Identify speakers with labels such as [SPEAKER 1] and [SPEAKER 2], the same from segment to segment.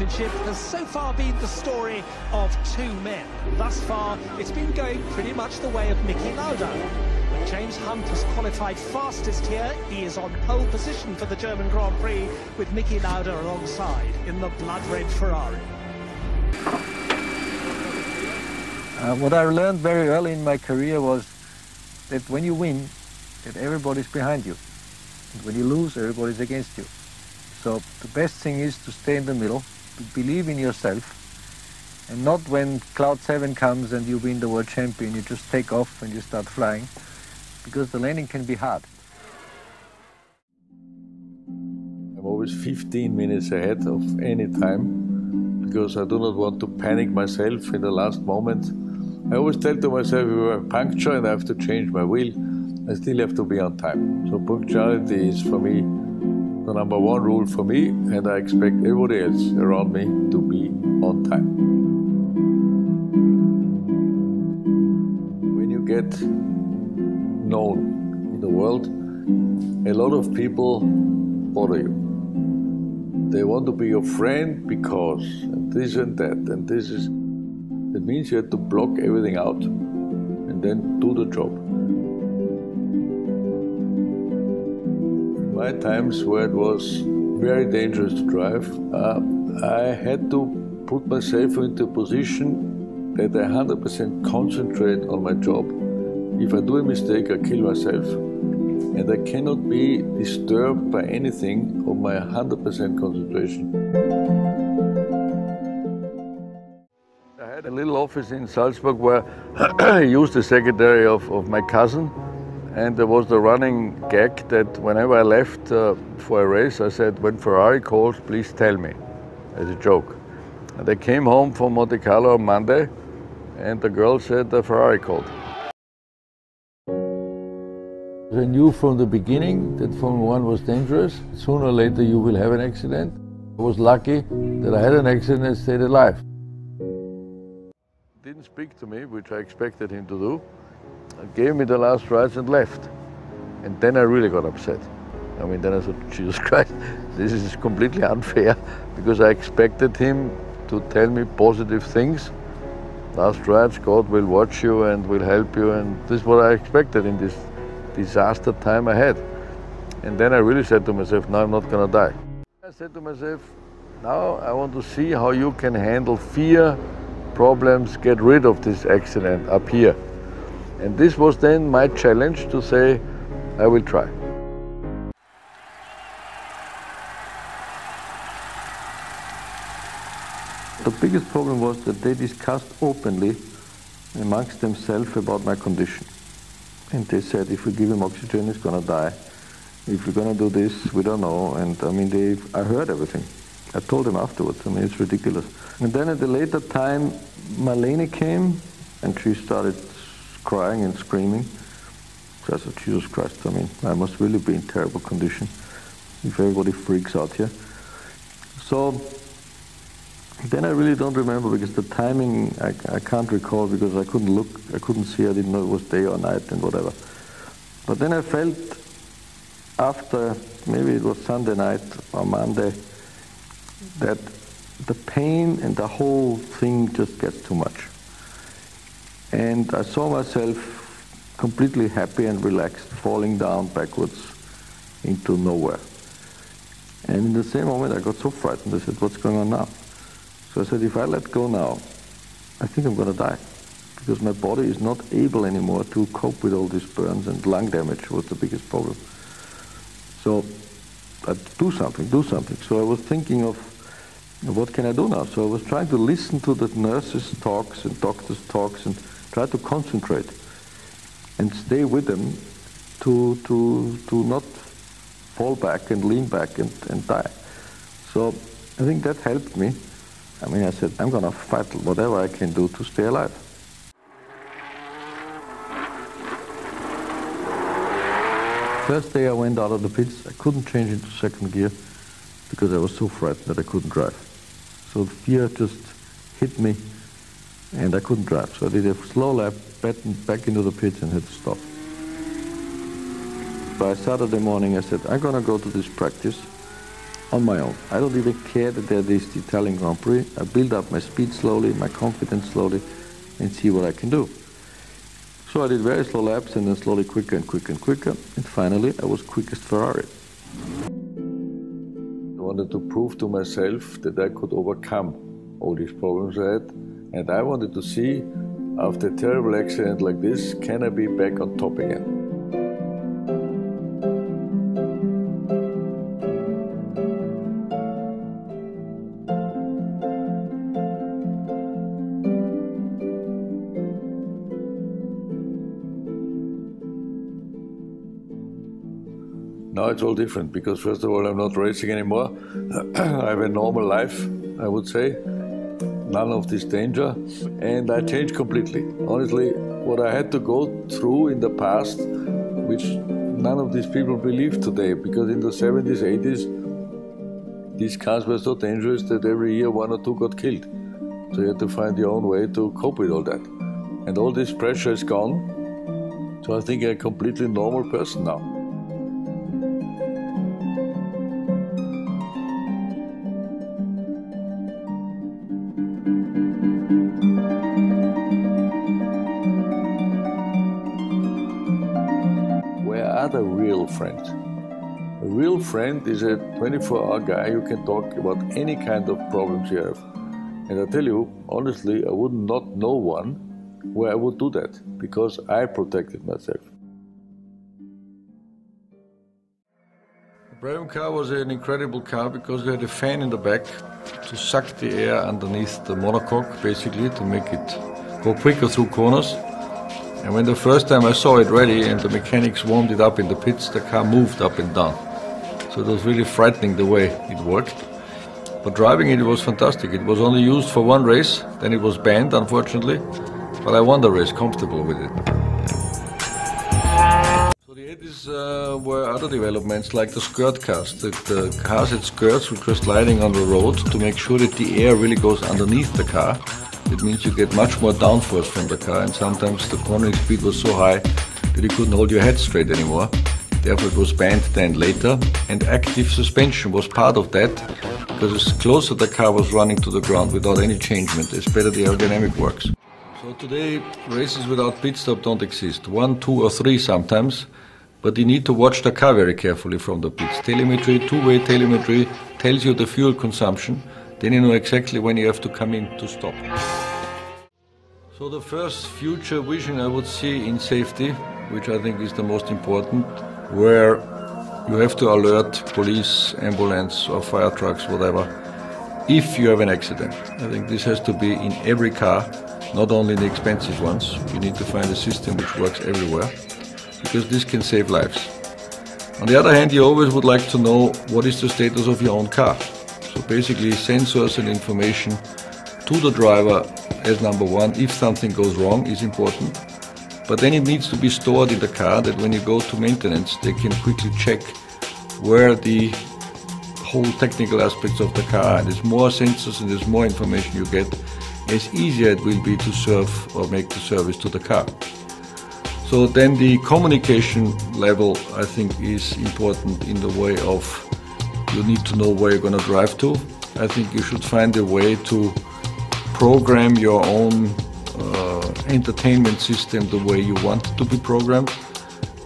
[SPEAKER 1] Championship has so far been the story of two men. Thus far, it's been going pretty much the way of Niki Lauda. But James Hunt has qualified fastest here. He is on pole position for the German Grand Prix with Niki Lauda alongside in the blood-red Ferrari.
[SPEAKER 2] What I learned very early in my career was that when you win, that everybody's behind you. And when you lose, everybody's against you. So the best thing is to stay in the middle, to believe in yourself, and not when Cloud 7 comes and you win the world champion, you just take off and you start flying, because the landing can be hard.
[SPEAKER 3] I'm always 15 minutes ahead of any time, because I do not want to panic myself in the last moment. I always tell to myself, if I puncture and I have to change my wheel, I still have to be on time. So punctuality is for me the number one rule for me, and I expect everybody else around me to be on time. When you get known in the world, a lot of people bother you. They want to be your friend because and this and that, and this is. It means you have to block everything out and then do the job. In my times where it was very dangerous to drive, I had to put myself into a position that I 100% concentrate on my job. If I do a mistake, I kill myself. And I cannot be disturbed by anything of my 100% concentration. I had a little office in Salzburg where I used the secretary of my cousin, and there was the running gag that whenever I left for a race, I said, when Ferrari calls, please tell me, as a joke. And I came home from Monte Carlo on Monday, and the girl said the Ferrari called. I knew from the beginning that Formula 1 was dangerous. Sooner or later you will have an accident. I was lucky that I had an accident and stayed alive. He didn't speak to me, which I expected him to do. He gave me the last rides and left. And then I really got upset. I mean, then I thought, Jesus Christ, this is completely unfair, because I expected him to tell me positive things. Last rides, God will watch you and will help you, and this is what I expected in this disaster time I had. And then I really said to myself, no, I'm not gonna die. I said to myself, now I want to see how you can handle fear, problems, get rid of this accident up here. And this was then my challenge to say, I will try. The biggest problem was that they discussed openly amongst themselves about my condition. And they said, if we give him oxygen, he's going to die. If we're going to do this, we don't know. And I mean, I heard everything. I told them afterwards. I mean, it's ridiculous. And then at a later time, Marlene came, and she started crying and screaming. So I said, Jesus Christ, I mean, I must really be in terrible condition if everybody freaks out here. So then I really don't remember, because the timing I can't recall, because I couldn't look, I couldn't see, I didn't know it was day or night and whatever. But then I felt after, maybe it was Sunday night or Monday, that the pain and the whole thing just gets too much. And I saw myself completely happy and relaxed, falling down backwards into nowhere. And in the same moment I got so frightened, I said, what's going on now? So I said, if I let go now, I think I'm going to die, because my body is not able anymore to cope with all these burns, and lung damage was the biggest problem. So do something. So I was thinking of, what can I do now? So I was trying to listen to the nurses' talks and doctors' talks and try to concentrate and stay with them to not fall back and lean back and die. So I think that helped me. I mean, I said, I'm going to fight whatever I can do to stay alive. First day I went out of the pits, I couldn't change into second gear because I was so frightened that I couldn't drive. So fear just hit me and I couldn't drive. So I did a slow lap back into the pits and had to stop. By Saturday morning I said, I'm going to go to this practice on my own. I don't even care that there is the Italian Grand Prix. I build up my speed slowly, my confidence slowly, and see what I can do. So I did very slow laps and then slowly quicker and quicker and quicker, and finally I was quickest Ferrari. I wanted to prove to myself that I could overcome all these problems I had, and I wanted to see, after a terrible accident like this, can I be back on top again? Now it's all different because, first of all, I'm not racing anymore. I have a normal life, I would say. None of this danger. And I changed completely. Honestly, what I had to go through in the past, which none of these people believe today, because in the 70s, 80s, these cars were so dangerous that every year 1 or 2 got killed. So you had to find your own way to cope with all that. And all this pressure is gone. So I think I'm a completely normal person now. The real friend. A real friend is a 24-hour guy who can talk about any kind of problems you have. And I tell you, honestly, I would not know one where I would do that, because I protected myself. The Bravery car was an incredible car because we had a fan in the back to suck the air underneath the monocoque, basically, to make it go quicker through corners. And when the first time I saw it ready and the mechanics warmed it up in the pits, the car moved up and down. So it was really frightening the way it worked. But driving it was fantastic. It was only used for one race, then it was banned, unfortunately. But I won the race comfortable with it. So the 80s were other developments like the skirt cars. The cars had skirts which were sliding on the road to make sure that the air really goes underneath the car. It means you get much more downforce from the car, and sometimes the cornering speed was so high that you couldn't hold your head straight anymore. Therefore it was banned then later, and active suspension was part of that, because as closer the car was running to the ground without any changement, as better the aerodynamic works. So today races without pit stop don't exist. 1, 2 or 3 sometimes, but you need to watch the car very carefully from the pits. Telemetry, two-way telemetry tells you the fuel consumption. Then you know exactly when you have to come in to stop. So the first future vision I would see in safety, which I think is the most important, where you have to alert police, ambulance or fire trucks, whatever, if you have an accident. I think this has to be in every car, not only the expensive ones. You need to find a system which works everywhere, because this can save lives. On the other hand, you always would like to know what is the status of your own car. So basically sensors and information to the driver as number one, if something goes wrong, is important. But then it needs to be stored in the car that when you go to maintenance, they can quickly check where the whole technical aspects of the car are. And there's more sensors and there's more information you get, as easier it will be to serve or make the service to the car. So then the communication level, I think, is important in the way of you need to know where you're going to drive to. I think you should find a way to program your own entertainment system the way you want it to be programmed.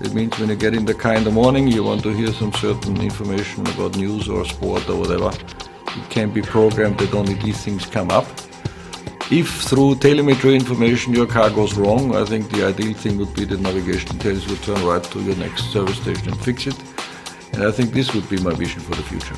[SPEAKER 3] It means when you get in the car in the morning, you want to hear some certain information about news or sport or whatever. It can be programmed that only these things come up. If through telemetry information your car goes wrong, I think the ideal thing would be that navigation tells you to turn right to your next service station and fix it. And I think this would be my vision for the future.